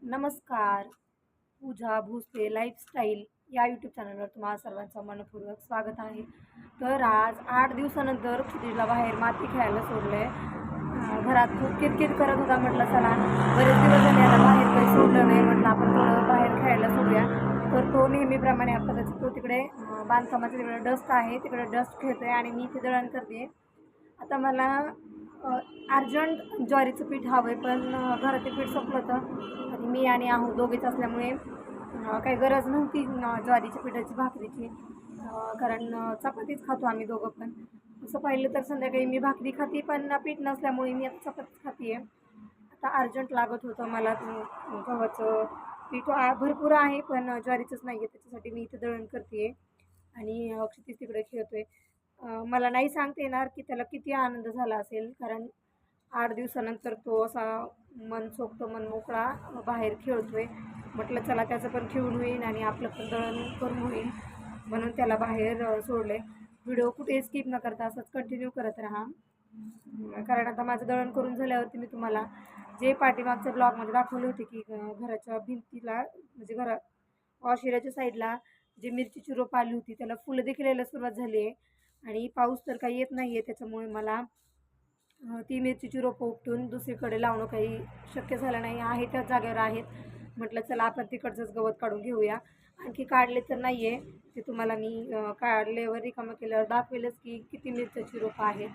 नमस्कार. पूजा भोसले लाईफस्टाईल या यूट्यूब चॅनलवर तुम्हाला सर्वांचं मनपूर्वक स्वागत आहे. तर आज 8 दिवसानंतर क्षितिजला बाहेर माती खेळायला सोडलं आहे. घरात खूप किरकिर करत होता. म्हटलं चला बरेच दिवस झाले आता बाहेर काही सोडलं नाही, म्हटलं आपण थोडं बाहेर खेळायला सोडूया. तर तो नेहमीप्रमाणे पद्धतीत तो तिकडे बांधकामाचं तिकडे डस्ट आहे, तिकडे डस्ट खेळतोय आणि मी इथे दळण करते. आता मला अर्जंट ज्वारीचं पीठ हवं आहे, पण घरात पीठ संपलं होतं आणि मी आणि आहो दोघेच असल्यामुळे काही गरज नव्हती ज्वारीच्या पिठाची भाकरीची, कारण चपातीच खातो आम्ही दोघं पण. असं पाहिलं तर संध्याकाळी मी भाकरी खाते, पण पीठ नसल्यामुळे मी आता चपातीच खाते आहे. आता अर्जंट लागत होतं मला गव्हाचं पीठ भरपूर आहे, पण ज्वारीचंच नाही आहे, त्याच्यासाठी मी इथे दळण करते आणि क्षितिज तिकडे खेळतोय. मला नाही सांगता येणार की त्याला किती आनंद झाला असेल, कारण 8 दिवसानंतर तो असा मनसोक्त मन मोकळा बाहेर खेळतोय. म्हटलं चला त्याचं पण खेळून होईल आणि आपलं पण दळण करून होईल, म्हणून त्याला बाहेर सोडले. व्हिडिओ कुठे स्किप न करता असंच कंटिन्यू करत राहा, कारण आता माझं दळण करून झाल्यावरती मी तुम्हाला जे पाठीमागच्या ब्लॉगमध्ये दाखवले होते की घराच्या भिंतीला म्हणजे वॉशिराच्या साईडला जी मिरचीची रोपं आली होती त्याला फुलं देखील यायला सुरुवात झाली आहे आणि पाऊस तर काही येत नाही आहे, त्याच्यामुळे मला ती मिरचीची रोपं उपटून दुसरीकडे लावणं काही शक्य झालं नाही आहे. त्याच जागेवर आहेत. म्हटलं चला आपण तिकडचंच गवत काढून घेऊया. आणखी काढले तर नाही आहे, ते तुम्हाला मी काढल्यावर रिकामं केल्यावर दाखवेलच की किती मिरचीची रोपं आहेत.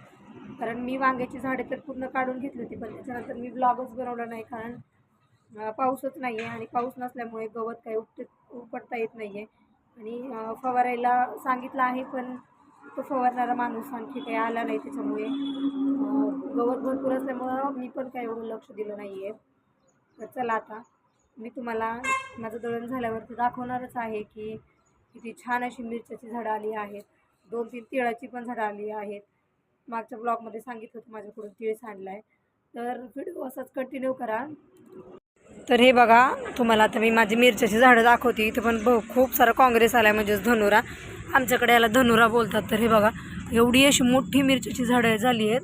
कारण मी वांग्याची झाडे तर पूर्ण काढून घेतली होती, पण त्याच्यानंतर मी ब्लॉगच बनवला नाही, कारण पाऊसच नाही आहे आणि पाऊस नसल्यामुळे गवत काही उपटता येत नाही आहे. आणि फवारायला सांगितलं आहे, पण तो फवारणारा माणूस आणखी काही आला नाही, त्याच्यामुळे गवत भरपूर असल्यामुळं मी पण काही एवढं लक्ष दिलं नाही आहे. तर चला आता मी तुम्हाला माझं दळण झाल्यावरती दाखवणारच आहे की किती छान अशी मिरच्याची झाडं आली आहेत. 2-3 तिळाची पण झाडं आली आहेत. मागच्या ब्लॉगमध्ये सांगितलं होतं माझ्याकडून तिळ सांडला आहे. तर व्हिडिओ असाच कंटिन्यू करा. तर हे बघा, तुम्हाला आता मी माझी मिरच्याची झाडं दाखवते. इथं पण खूप सारा काँग्रेस आला आहे, म्हणजेच धनुरा. आमच्याकडे याला धनुरा बोलतात. तर हे बघा, एवढी अशी मोठी मिरच्याची झाडं झाली आहेत.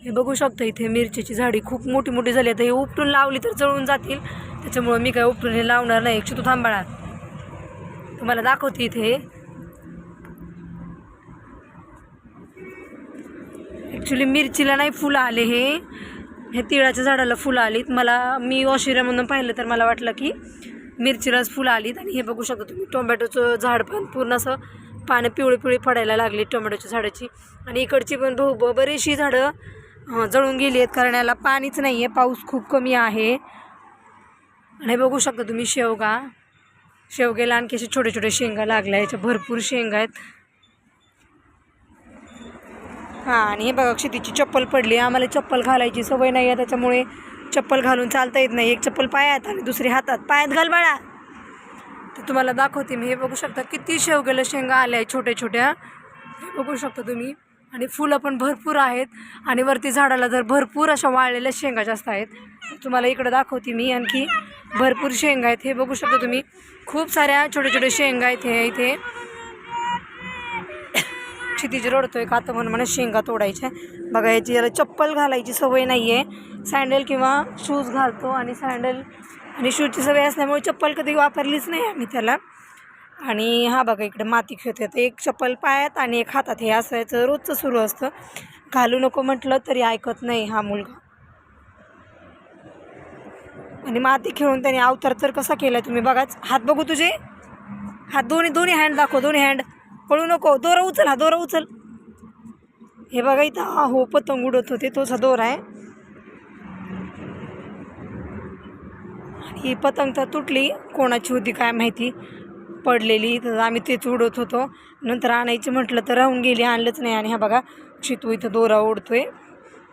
हे बघू शकता, इथे मिरचीची झाडी खूप मोठी मोठी झाली. आता हे उपटून लावली तर जळून जातील, त्याच्यामुळे मी काय उपटून हे लावणार नाही. तू थांबाळा, तुम्हाला दाखवते. इथे ॲक्च्युली मिरचीला नाही फुलं आले, हे तिळाच्या झाडाला फुलं आलीत. मी वॉशिरामधून पाहिलं तर मला वाटलं की मिरचीलाच फुलं आलीत. आणि हे बघू शकता तुम्ही, टोमॅटोचं झाड पण पूर्ण असं पानं पिवळी पिवळी पडायला लागली टोमॅटोच्या झाडाची. आणि इकडची पण बरीचशी झाडं जळून गेली आहेत, कारण याला पाणीच नाही आहे, पाऊस खूप कमी आहे. आणि बघू शकता तुम्ही शेवग्याला आणखी असे छोटे छोटे शेंगा लागल्या, याच्या भरपूर शेंगा आहेत. हां, आणि हे बघा, क्षितिजची चप्पल पडली. आम्हाला चप्पल घालायची सवय नाही आहे, त्याच्यामुळे चप्पल घालून चालता येत नाही. एक चप्पल पायात आणि दुसरी हातात. पायात घाल बाळा. तर तुम्हाला दाखवते मी. हे बघू शकता किती शेवग्याला शेंगा आल्या आहेत छोट्या छोट्या, हे बघू शकता तुम्ही. आणि फुलं पण भरपूर आहेत आणि वरती झाडाला जर भरपूर अशा वाळलेल्या शेंगा जास्त आहेत. तुम्हाला इकडं दाखवते मी, आणखी भरपूर शेंगा आहेत. हे बघू शकता तुम्ही, खूप साऱ्या छोटे छोटे शेंगा आहेत. इथे क्षितिज रडतोय का तर म्हणून शेंगा तोडायच्या. बघा, याला चप्पल घालायची सवय नाही आहे, सँडल किंवा शूज घालतो. आणि सँडल आणि शूजची सवय असल्यामुळे चप्पल कधी वापरलीच नाही आम्ही त्याला. आणि हा बघा, इकडे माती खेळतोय. तर एक चप्पल पायात आणि एक हातात, हे असायचं रोजचं सुरू असतं. घालू नको म्हटलं तरी ऐकत नाही हा मुलगा. आणि माती खेळून त्याने अवतार तर कसा केला तुम्ही बघाच. हात बघू तुझे हात, दोन्ही हँड दाखव, दोन्ही हँड. पळू नको. दोरा उचल, हा दोरा उचल. हे बघा, इथं हो पतंग उडत होते, तोच दोरा आहे. ही पतंग तर तुटली, कोणाची होती काय माहिती, पडलेली. तर आम्ही तेच उडत होतो. नंतर आणायची म्हटलं तर राहून गेली, आणलंच नाही. आणि हा बघा, शितू इथं दोरा ओढतोय.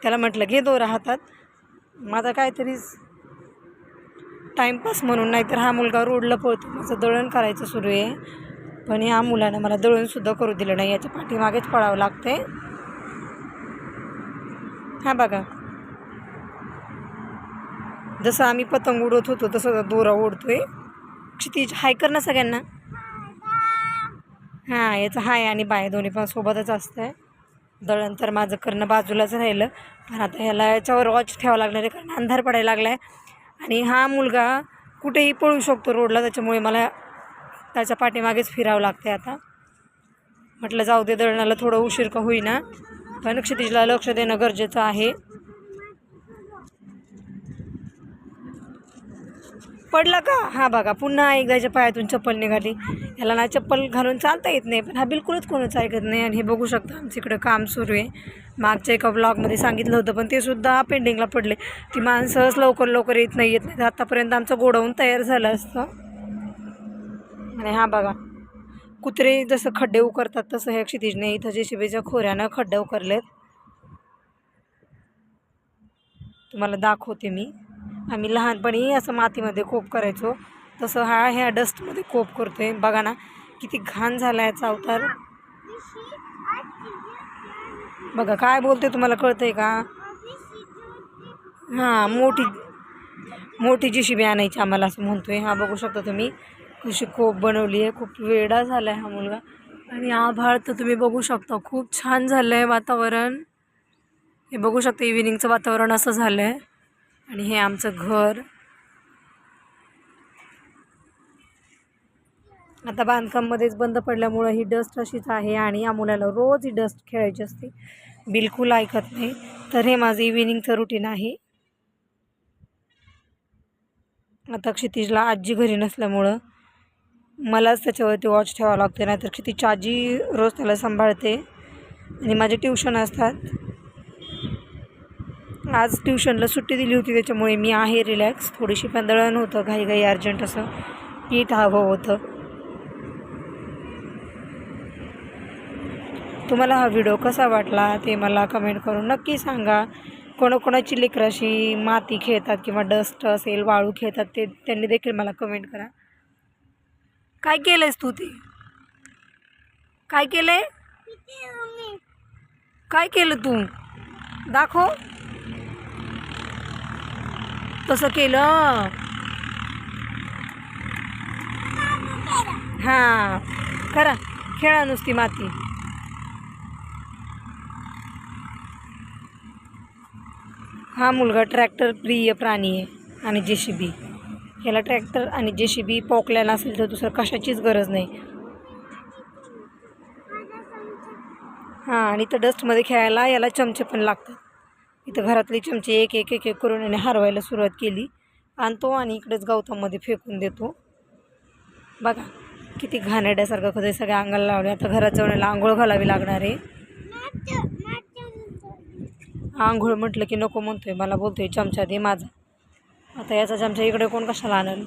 त्याला म्हटलं घे दोरा हातात. माझा काहीतरीच टाईमपास म्हणून, नाहीतर हा मुलगा रोडला पळतो. माझं दळण करायचं सुरू आहे, पण ह्या मुलानं मला दळणसुद्धा करू दिलं नाही. याच्या पाठीमागेच पळावं लागते. हा बघा, जसं आम्ही पतंग उडत होतो तसं दोरा ओढतोय. क्षितिज हाय कर ना सगळ्यांना. हां, याचं हाय आणि बाय दोन्ही पण सोबतच असतं आहे. दळण तर माझं करणं बाजूलाच राहिलं, पण आता ह्याला याच्यावर वॉच ठेवावं लागणार आहे, कारण अंधार पडायला लागला आहे. आणि हा मुलगा कुठेही पळू शकतो रोडला, त्याच्यामुळे मला त्याच्या पाठीमागेच फिरावं लागते. आता म्हटलं जाऊ दे, दळणाला थोडं उशीर का होईना, पण क्षितिजला लक्ष देणं गरजेचं आहे. पडला का? हा बघा, पुन्हा एकदा याच्या पायातून चप्पल निघाली. ह्याला ना चप्पल घालून चालता येत नाही, पण हा बिलकुलच कोणच ऐकत नाही. आणि हे बघू शकता आमच्या इकडं काम सुरू आहे. मागच्या एका ब्लॉगमध्ये सांगितलं होतं, पण ते सुद्धा पेंडिंगला पडले. ती माणसंच लवकर लवकर येत नाही. आत्तापर्यंत आमचं गोडाऊन तयार झालं असतं. आणि हा बघा, कुत्रे जसं खड्डे उकरतात तसं ह्या क्षितिजने इथं JCBच्या खोऱ्यानं खड्डे उकरलेत. तुम्हाला दाखवते मी. आम्ही लहानपणी असं मातीमध्ये कोप करायचो, तसं ह्या डस्टमध्ये कोप करतोय. बघा ना किती घाण झाला याचा अवतार. बघा काय बोलते, तुम्हाला कळतंय का? हां, मोठी JCB आणायची आम्हाला असं म्हणतोय. हा बघू शकता तुम्ही कशी कोप बनवली आहे. खूप वेडा झाला आहे हा मुलगा. आणि आभाळ तर तुम्ही बघू शकता, खूप छान झालं आहे वातावरण. हे बघू शकता, इव्हिनिंगचं वातावरण असं झालं आहे. आणि हे आमचं घर. आता बांधकाममध्येच बंद पडल्यामुळं ही डस्ट अशीच आहे. आणि या मुलाला रोज ही डस्ट खेळायची असते, बिलकुल ऐकत नाही. तर हे माझं इव्हिनिंगचं रुटीन आहे. आता क्षितिजला आजी घरी नसल्यामुळं मलाच त्याच्यावरती वॉच ठेवावं लागते, नाहीतर क्षितिजची आजी रोज त्याला सांभाळते. आणि माझे ट्युशन असतात. आज ट्युशनला सुट्टी दिली होती, त्याच्यामुळे मी आहे रिलॅक्स. थोडीशी पण दळण होतं, घाई अर्जंट असं पीठ हवं होतं. तुम्हाला हा व्हिडिओ कसा वाटला ते मला कमेंट करून नक्की सांगा. कोणाकोणाची लेकरं अशी माती खेळतात किंवा डस्ट असेल, वाळू खेळतात, ते त्यांनी देखील मला कमेंट करा. काय केलंयस तू? ते काय केलंय? काय केलं तू? दाखव. तसं केलं? हां, करा, खेळा नुसती माती. हा मुलगा ट्रॅक्टर प्रिय प्राणी आहे. आणि JCB, ह्याला ट्रॅक्टर आणि JCB पोकल्या नसेल तर दुसरं कशाचीच गरज नाही. हां, आणि इथं डस्टमध्ये खेळायला याला चमचे पण लागतात. इथं घरातले चमचे एक एक एक एक करून याने हरवायला सुरुवात केली. आणतो आणि इकडेच गवतामध्ये फेकून देतो. बघा किती घाणेरड्यासारखं कधी सगळ्या अंगाला लावले. आता घरात जाऊन याला आंघोळ घालावी लागणार आहे. आंघोळ म्हटलं की नको म्हणतोय, मला बोलतोय चमचा दे माझा. आता याचा चमचा इकडे कोण कशाला आणेल?